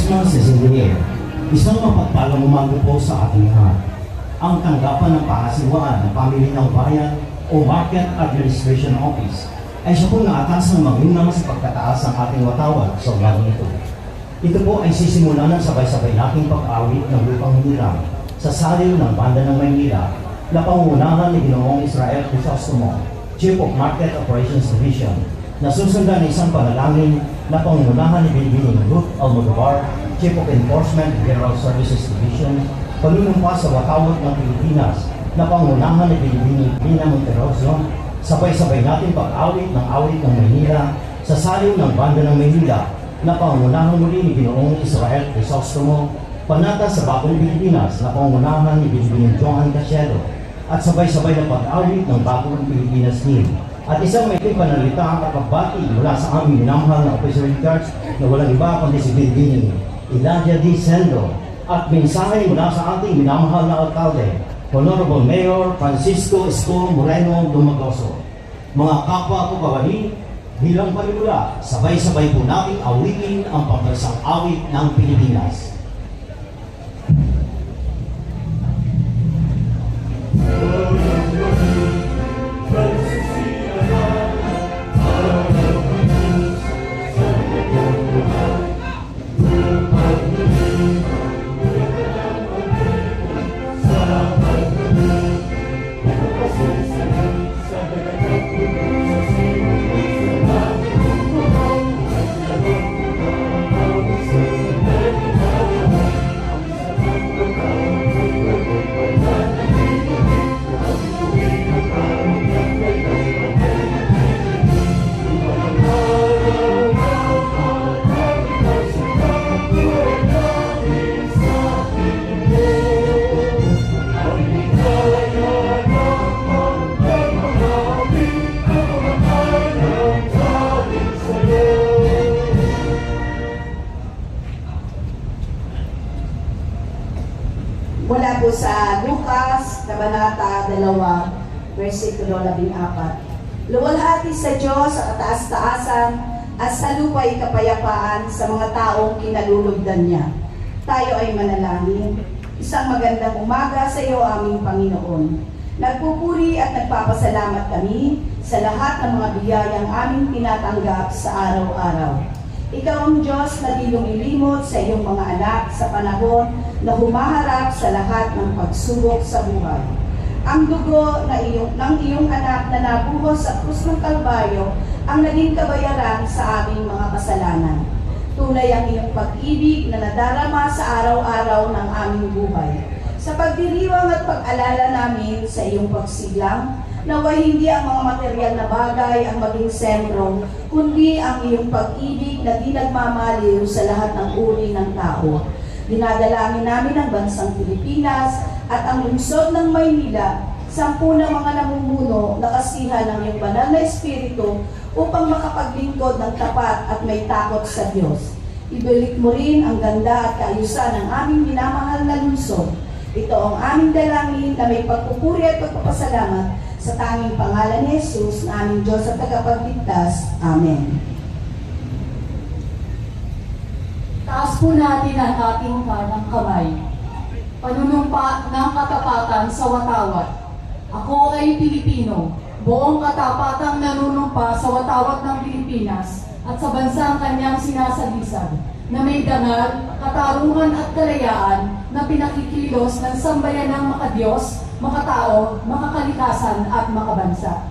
Christmas is in the air. Isang mapagpalang umaga po sa ating lahat. Ang tanggapan ng pangasiwaan ng Pamilyang Bayan o Market Administration Office ay siya po naatasang magunang sa pagkataas ng ating watawat sa umagang ito. Ito po ay sisimulan ng sabay-sabay nating pag-awit ng lupang hinirang sa saliw ng Banda ng Maynila na pangunahan ni Ginoong Israel Crisostomo, Chief of Market Operations Division, na susundan ng isang panalangin na pangunahan ni Binibining Ruth Almodovar, Chief of Enforcement General Services Division, panunumpa sa watawat ng Pilipinas na pangunahan ni Binibining Lina Monterroso, sabay-sabay natin pag-awit ng awit ng Maynila sa saliw ng Banda ng Maynila na pangunahan muli ni Ginoong Israel Crisostomo, panata sa Bagong Pilipinas na pangunahan ni Binibining Johan Casielo, at sabay-sabay na pag-awit ng Bagong Pilipinas Team. At isang may panalita ang kakabati mula sa aming minamahal na officer in charge na walang iba kundi si Binibining Eladia D. Sendo, at mensahe mula sa ating minamahal na alkalde, Honorable Mayor Francisco Esco Moreno Dumagoso. Mga kapwa ko kawani, bilang panimula, sabay-sabay po natin awitin ang pambansang awit ng Pilipinas. Mula po sa Lucas, Kabanata 2, versikulo 14. Luwalhati sa Diyos sa kataas-taasan at sa lupa'y kapayapaan sa mga taong kinalulugdan niya. Tayo ay manalangin. Isang magandang umaga sa iyo, aming Panginoon. Nagpupuri at nagpapasalamat kami sa lahat ng mga biyayang aming tinatanggap sa araw-araw. Ikaw ang Diyos na di lumilimot sa iyong mga anak sa panahon na humaharap sa lahat ng pagsubok sa buhay. Ang dugo ng iyong anak na nabuhos sa krus ng Kalbaryo ang naging kabayaran sa aming mga kasalanan. Tunay ang iyong pag-ibig na nadarama sa araw-araw ng aming buhay. Sa pagdiriwang at pag-alala namin sa iyong pagsilang, naway hindi ang mga material na bagay ang maging sentro, kundi ang iyong pag-ibig na di nagmamaliw sa lahat ng uri ng tao. Dinadalangin namin ang bansang Pilipinas at ang lungsod ng Maynila, 10 ng mga namumuno na kasihan ng iyong banal na espiritu upang makapaglingkod ng tapat at may takot sa Diyos. Ibalik mo rin ang ganda at kaayusan ng aming minamahal na lungsod. Ito ang aming dalangin na may pagpupuri at pagpapasalamat sa tanging pangalan ni Jesus na aming Diyos at tagapagligtas. Amen. Taas po natin ang ating kanang kamay. Panunumpa ng katapatan sa watawat. Ako ay Pilipino, buong katapatang nanunumpa sa watawat ng Pilipinas at sa bansang kanyang sinasalisad, na may dangal, katarungan at kalayaan na pinakikilos ng sambayanang makadiyos, makatao, makakalikasan at makabansa.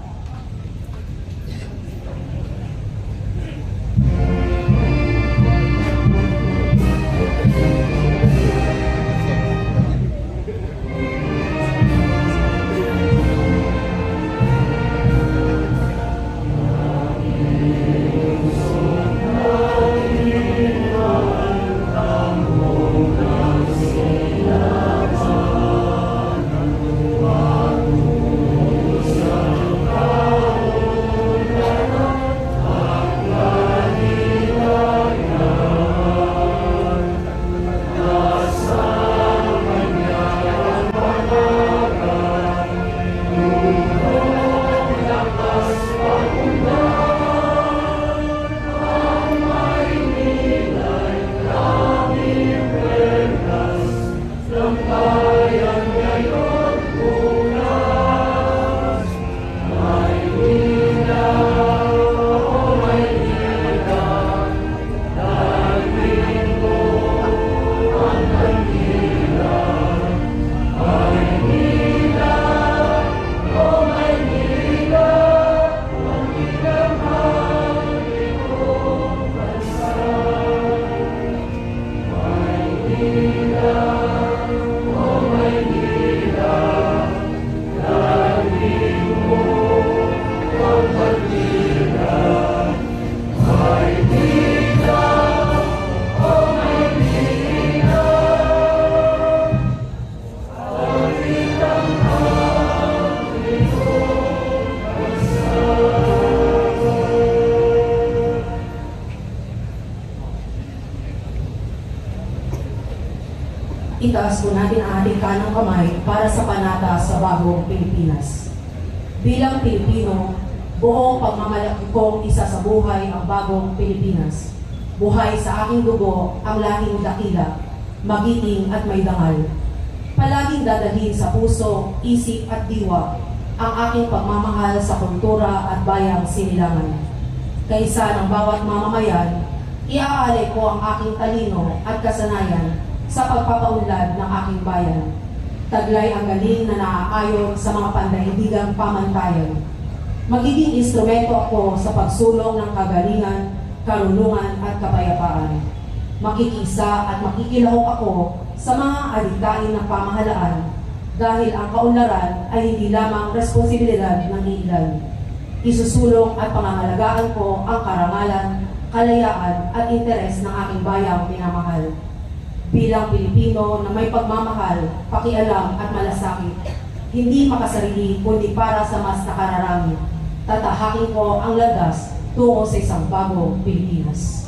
itaas po natin ang ating kanang kamay para sa panata sa bagong Pilipinas. Bilang Pilipino, buong pagmamalaki kong isa sa buhay ang bagong Pilipinas. Buhay sa aking dugo ang lahing dakila, magiting at may dangal. Palaging dadalhin sa puso, isip at diwa ang aking pagmamahal sa kultura at bayang sinilangan. Kaysa ng bawat mamamayan, iaalay ko ang aking talino at kasanayan sa pagpapaunlad ng aking bayan. Taglay ang galing na naaayon sa mga pandaigdigang pamantayan. Magiging instrumento ako sa pagsulong ng kagalingan, karunungan at kapayapaan. Makikisa at makikilahok ako sa mga adikain ng pamahalaan dahil ang kaunlaran ay hindi lamang responsibilidad ng ilan. Isusulong at pangangalagaan ko ang karangalan, kalayaan at interes ng aking bayang minamahal. Bilang Pilipino na may pagmamahal, pakialam at malasakit, hindi makasarili kundi para sa mas nakararami, tatahakin ko ang landas tungo sa isang bagong Pilipinas.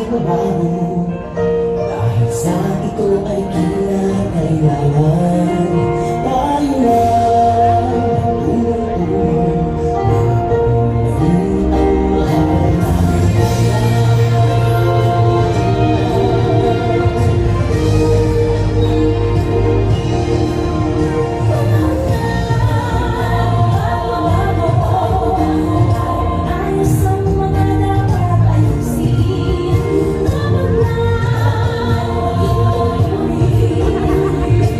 Pagbabago dahil sa ito ay kinakailangan tayo lang tulong-tulong maging ang ayos ang mga dapat ayusin.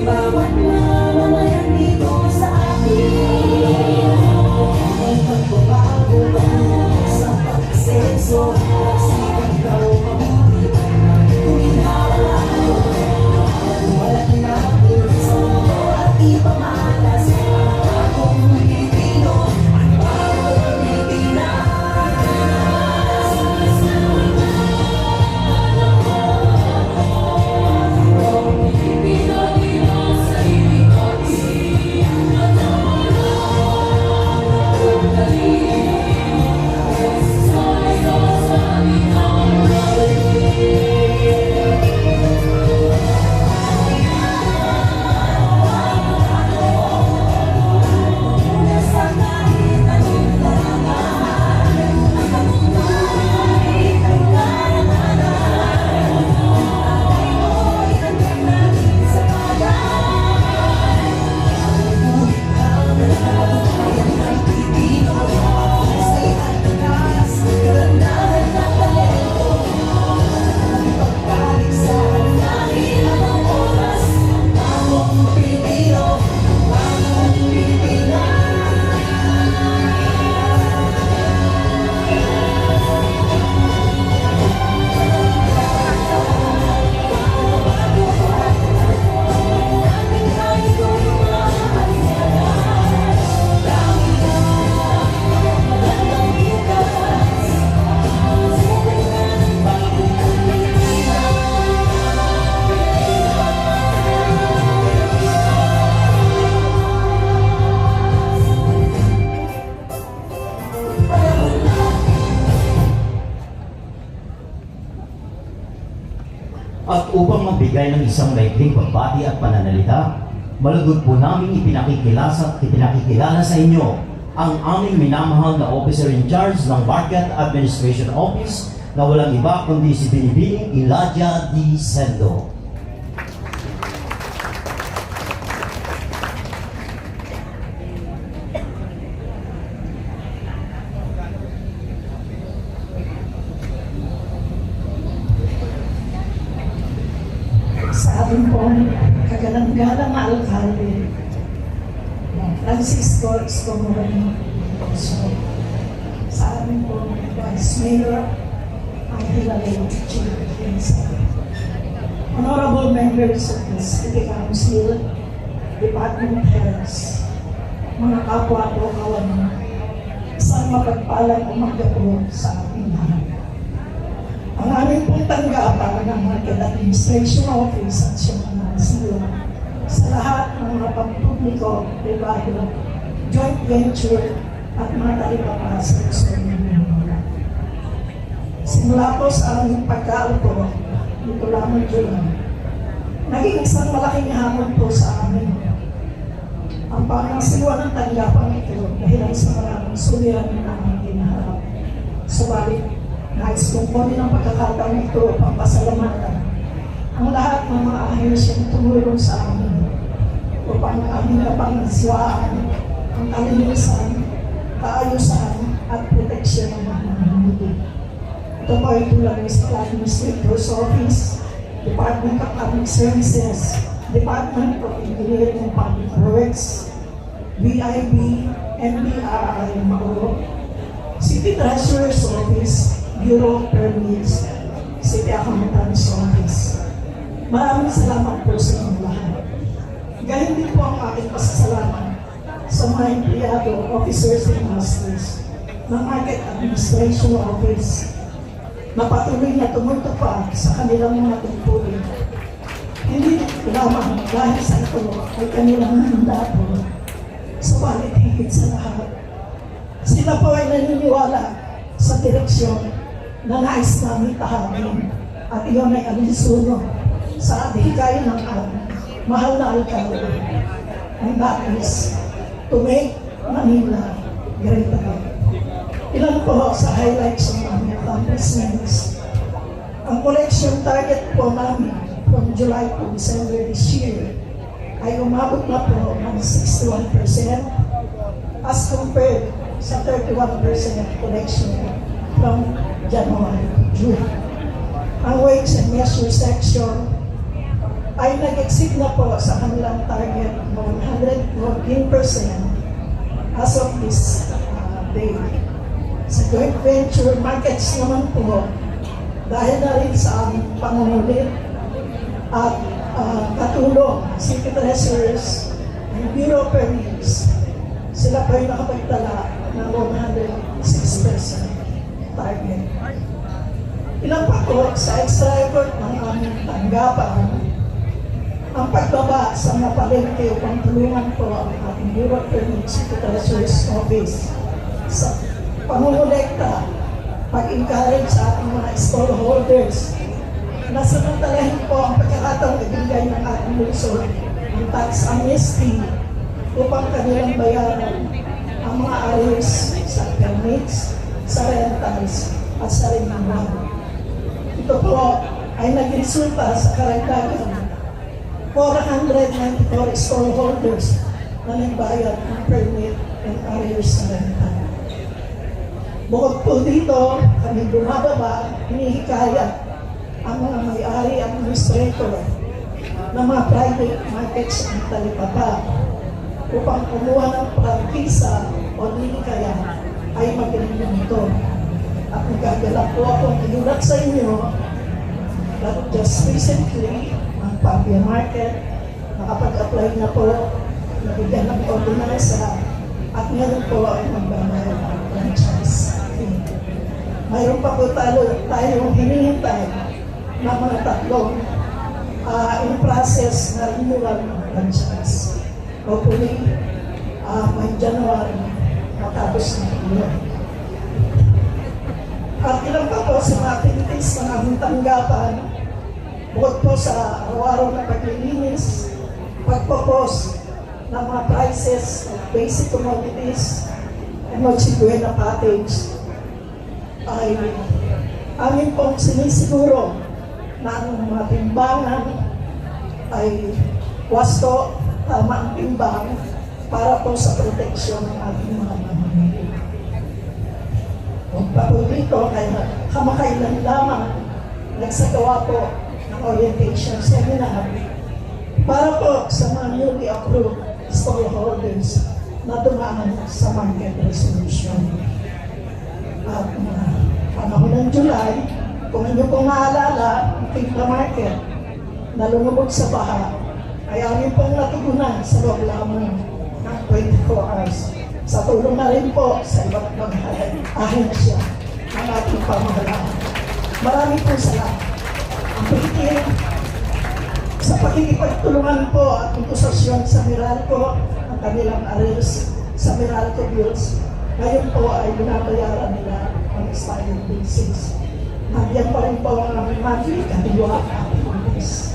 Bawat mamamayan dito sa atin ay pagbabago sa pagsenso. Sigaw mabuti kung hinawa walang natin sa mundo at ipamalas ang bagong Pilipino, ang bagong Pilipinas. At upang magbigay ng isang maikling pagbati at pananalita, malugod po namin ipinakikilala sa inyo ang aming minamahal na officer in charge ng Market Administration Office na walang iba kundi si Binibining Elijah D. Sendo. Sa ating pong kagalang-galang na alkalde, Francisco Escomoren. Sa ating pong Vice Mayor, ang Hilalay Chief. Honorable members of the City Council, Department Heads, mga kapwa ko kawan, isang mapagpalang umaga po sa ating lahat. Ang aming pong tanggapan ng Market Administration Office at Siyang sa lahat ng mga pampubliko, privado, joint venture at mga talipapasok sa inyo. Simula po sa aming pagkaupo, dito lamang July, naging isang malaking hamon po sa amin. Ang pangasiwa ng tanggapan ito dahil sa maraming suliranin na aming hinaharap. Subalit, nais kong kunin ang pagkakataon ito upang pasalamatan ang lahat ng mga ahensyang tumulong sa amin upang ang aming kapangasiwaan, ang kalinisan, kaayusan at proteksyon ng mga mamimili. Ito po ay tulad ng State Administrator's Office, Department of Public Services, Department of Engineering and Public Works, BIB, NBRI, Mauro, City Treasurer's Office, Bureau of Permits, City Accountant's Office. Maraming salamat po sa inyong lahat. Gayon din po ang aking pasasalamat sa mga empleyado, officers and masters ng Market Administration Office na patuloy na tumutupad sa kanilang mga tungkulin. Hindi lamang dahil sa ito ay kanilang handa po, subalit higit sa lahat. Sila po ay naniniwala sa direksyon na nais namin tahanin at iyon ay alinsuno sa higay ng mahal na alkalde. And that is to make Manila great again. Ilan po sa highlights ng aming accomplishments. Ang collection target po namin from July to December this year ay umabot na po ng 61% as compared sa 31% collection from January to June. Ang weights and measure section ay nag-exceed na po sa kanilang target ng 114% as of this day. Sa joint venture markets naman po, dahil na rin sa aming pangungulit at katulong City Treasurers and Bureau of Permits, sila po ay nakapagtala ng 106% target. Ilan pa po sa extra effort ng aming tanggapan, ang pagbaba sa mga palengke upang tulungan po ang ating Bureau of Permits, City Treasurer's Office sa pangungulekta, pag-encourage sa ating mga stallholders na samantalahin po ang pagkakataong ibigay ng ating lungsod ang tax amnesty upang kanilang bayaran ang mga arrears sa permits, sa rentals at sa renewal. Ito po ay nagresulta sa karagdagan 494 stallholders na nagbayad ng permit and arrears sa rental. Bukod po dito, kami bumababa, hinihikayat ang mga may-ari, administrator ng mga private markets ng talipapa upang kumuha ng prangkisa o hindi kaya ay magaling nito. At nagagala po akong inulat sa inyo that just recently, ang Pavia Market, nakapag-apply na po, nabigyan ng ordinansa, at ngayon po ay magbabayad ng franchise. Mayroon pa po tayong hinihintay na mga tatlong in process na renewal ng franchise. Hopefully, by January, matapos na ito. At ilang pa po sa mga activities ng aming tanggapan, bukod po sa araw-araw na paglilinis, pagpapos ng mga prices of basic commodities and Noche Buena package, ay amin pong sinisiguro na ang mga timbangan ay wasto, tama ang timbang para po sa proteksyon ng ating mga mamamili. Kung pa po dito, kaya kamakailan lamang nagsagawa po ng orientation seminar para po sa mga newly approved stallholders na dumaan sa market resolution. At panahon ng July, kung inyo pong naalala, ang Pimpa Market nalulubog sa baha ay amin pong natugunan sa loob lamang ng 24 hours. Sa tulong na rin po sa iba't ibang ahensya ng ating pamahalaan. Maraming po salamat. Ang Pilipino, sa pakikipagtulungan po at negosasyon sa Meralco, ang kanilang arrears sa Meralco bills, ngayon po ay binabayaran nila on expired basis. Nandiyan pa rin po ang monthly katiwa at fees.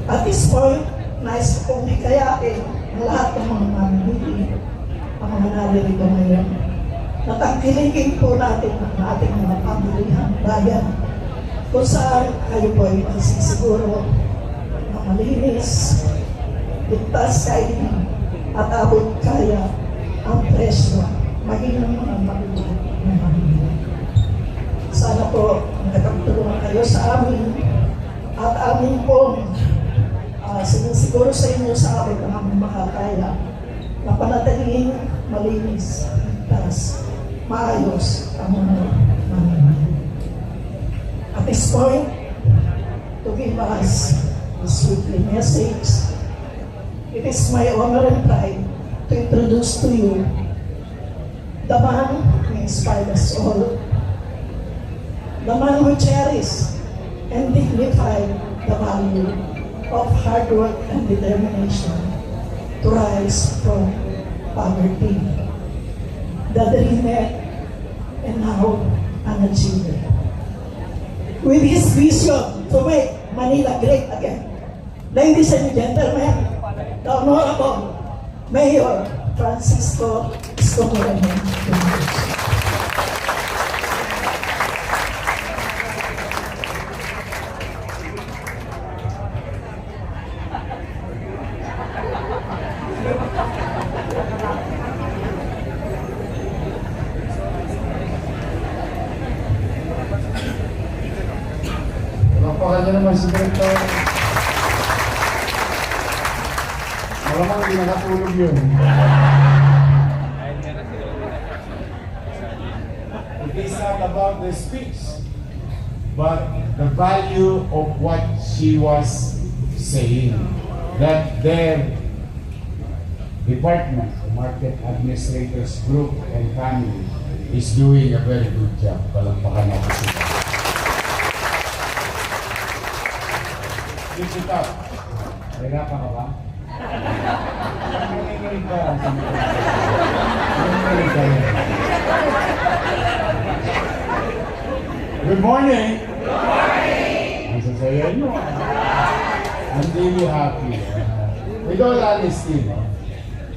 At this point, nais ko pong hikayatin ang lahat ng mga mamimili, ang mga naririto ngayon. Natangkilikin po natin ang ating mga pamilihang bayan kung saan kayo po ay magsisiguro na malinis, ligtas kainin, at abot kaya ang presyo maging ng mga magulang na mamimili. Sana po nakatulungan kayo sa amin at amin pong sinisiguro sa inyo sa amin ang aming makakaya na panatiling malinis, ligtas, maayos ang mga mamimili. At this point, to give us this weekly message, it is my honor and pride to introduce to you the man who inspired us all, the man who cherished and dignified the value of hard work and determination to rise from poverty, the dreamer and now an achiever. With his vision to make Manila great again, ladies and gentlemen, the Honorable Mayor Francisco Escomoreno. Napaka niya naman si Director. Malamang hindi nakatulog yun. It is not about the speech, but the value of what she was saying. That their department, the Market Administrators Group and Family, is doing a very good job. Palampakan natin sila. Keep it up. Nahirapan ka ba? Nanginginig ka. Nanginginig ka rin. Good morning! Good morning! Ang sasaya nyo. I'm really happy. With all honesty, no?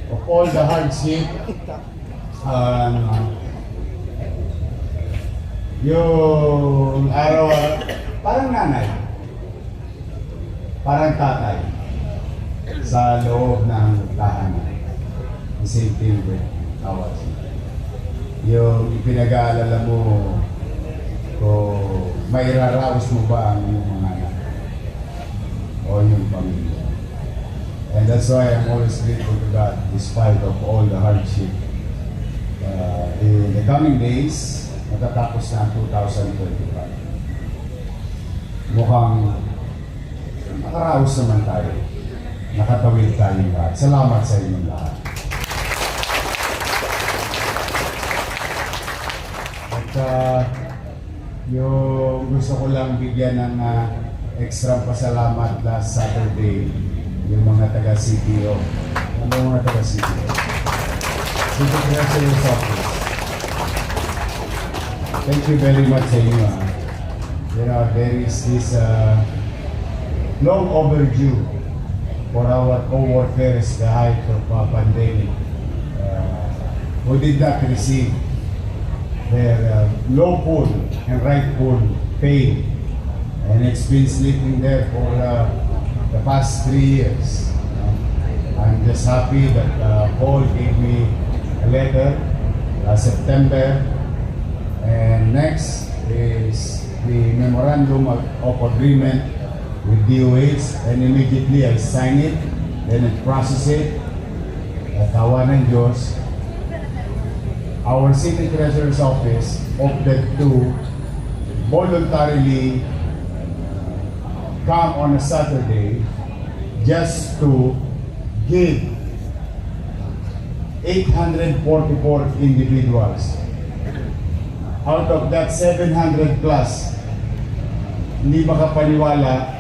Of all the hardship, yung araw, parang nanay. Parang tatay sa loob ng tahanan. The same thing with our yung ipinag-aalala mo kung may raraos mo ba ang iyong mga anak o yung pamilya. And that's why I'm always grateful to God despite of all the hardship. In the coming days, matatapos na ang 2025. Mukhang nakaraos naman tayo. Nakatawid tayong lahat. Salamat sa inyong lahat. At yung gusto ko lang bigyan ng extra pasalamat last Saturday, yung mga taga-CPO. Ano yung mga taga-CPO? City Treasurer's Office. Thank you very much sa inyo. You know, there is this long overdue for our co-workers the height of pandemic who did not receive their lawful and rightful pay, and it's been sleeping there for the past 3 years. I'm just happy that Paul gave me a letter last September, and next is the memorandum of agreement with DOH, and immediately I sign it, then I process it. At awa ng Diyos, our City Treasurer's Office opted to voluntarily come on a Saturday just to give 844 individuals. Out of that 700 plus, hindi makapaniwala,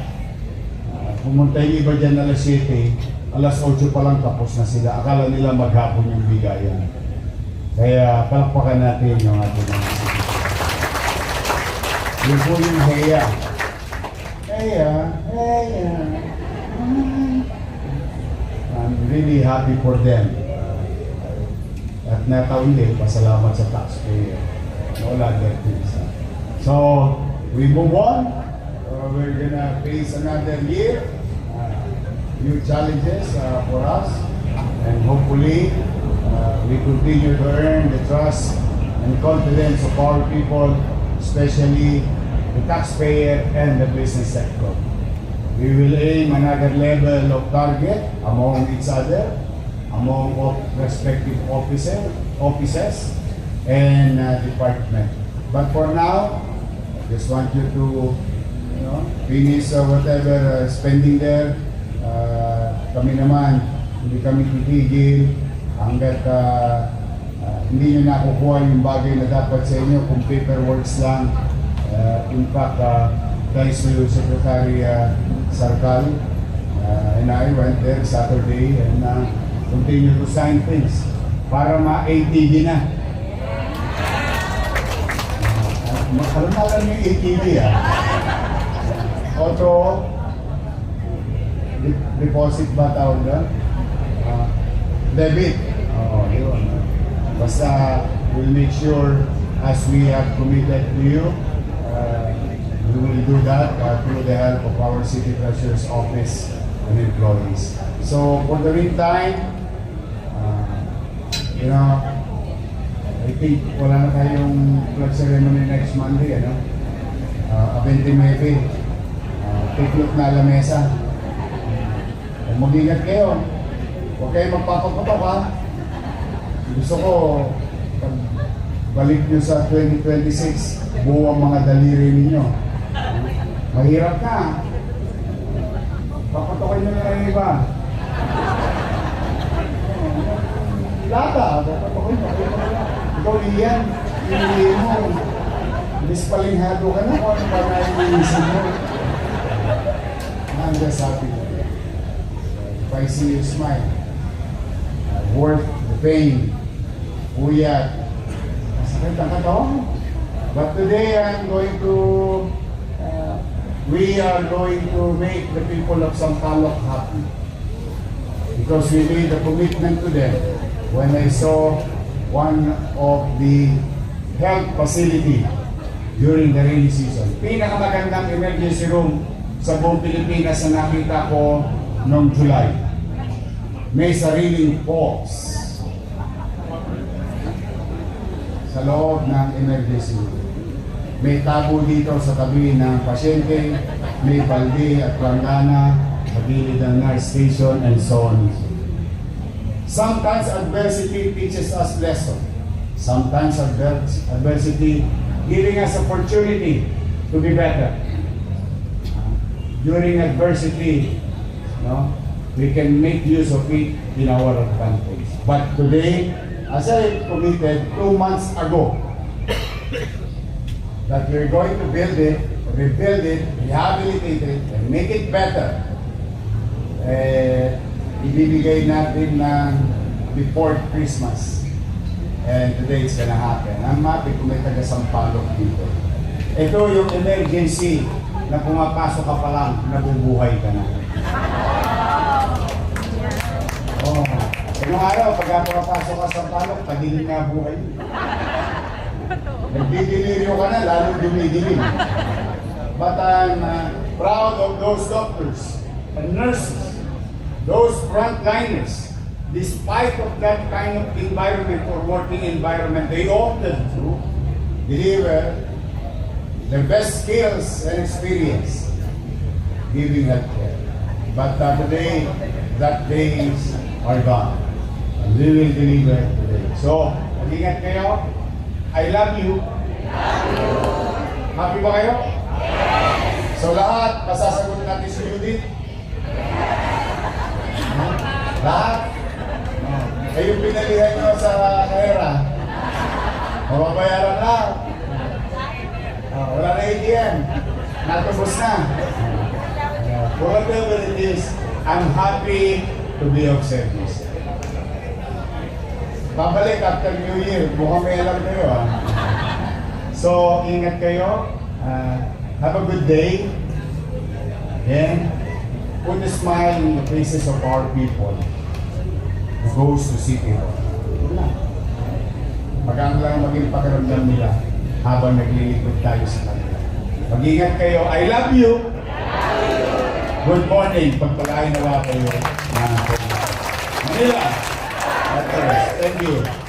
pumunta yung iba dyan alas 7, alas 8 pa lang tapos na sila. Akala nila maghapon yung bigayan. Kaya palakpakan natin yung ating mga sila. Yun po yung heya. Heya. I'm really happy for them. At natauli, pasalamat sa taxpayer. Wala that things. So, we move on. We're gonna face another year. New challenges for us. And hopefully, we continue to earn the trust and confidence of our people, especially the taxpayer and the business sector. We will aim another level of target among each other, among respective offices and department. But for now, I just want you to finish whatever spending there. Kami naman, hindi kami titigil hanggat hindi nyo nakukuha yung bagay na dapat sa inyo kung paperworks lang. In fact, thanks to Secretary Sarkal, and I went there Saturday and continue to sign things para ma-ATV na. Makaroon yung ATV Auto deposit ba tawag doon? Debit. Yun. Basta we'll make sure as we have committed to you, we will do that through the help of our City Treasurer's Office and employees. So for the meantime, I think wala na tayong flag ceremony next Monday, Abente Mebe. Take look na lamesa. Mag-ingat kayo. Huwag kayo magpapaputok Gusto ko, pag balik nyo sa 2026, buo ang mga daliri ninyo. Mahirap na. Papatokin nyo na lang yung iba. Lata, papatokin mo. Ikaw iyan, iniiyan mo. Dispalinghado ka na kung ano pa na iniisip mo. I'm just happy. If I see you smile, worth the pain, uyat, masakit ang katawan. But today we are going to make the people of Sampaloc happy. Because we made a commitment to them when I saw one of the health facility during the rainy season. Pinakamagandang emergency room sa buong Pilipinas na nakita ko noong July. May sariling box sa loob ng emergency room. May tabo dito sa tabi ng pasyente, may balde at planggana sa gilid ng nurse station, and so on. Sometimes adversity teaches us lesson. Sometimes adversity giving us opportunity to be better. During adversity, we can make use of it in our advantage. But today, as I committed 2 months ago, that we're going to build it, rebuild it, rehabilitate it, and make it better. Ibibigay natin ng before Christmas. And today it's gonna happen. I'm happy kung may taga-Sampaloc dito. Ito yung emergency na pumapasok ka pa lang, nabubuhay ka na. Ngayong araw, pag pumapasok ka sa Sampaloc, padilim na buhay. Nagdidiliryo ka na, lalo dumidilim. But I'm proud of those doctors and nurses, those frontliners. Despite of that kind of environment or working environment, they opted to deliver their best skills and experience giving healthcare. But today, that days are gone. And we will deliver today. So, mag-ingat kayo. I love you. Happy ba kayo? Yes! So lahat, pasasagutin natin si Judith? Lahat? Eh yung pinalihan nyo sa kahera, mababayaran lang. Wala na ATM. Natubos na. Whatever it is, I'm happy to be of service. Babalik after New Year. Mukhang may alam kayo So, ingat kayo. Have a good day. And put a smile in the faces of our people who goes to City Hall. Maganda lang maging pakiramdam nila habang naglilingkod tayo sa kanila. Mag-ingat kayo. I love you. Good morning. Pagpalain nawa kayo. Manila. Thank you.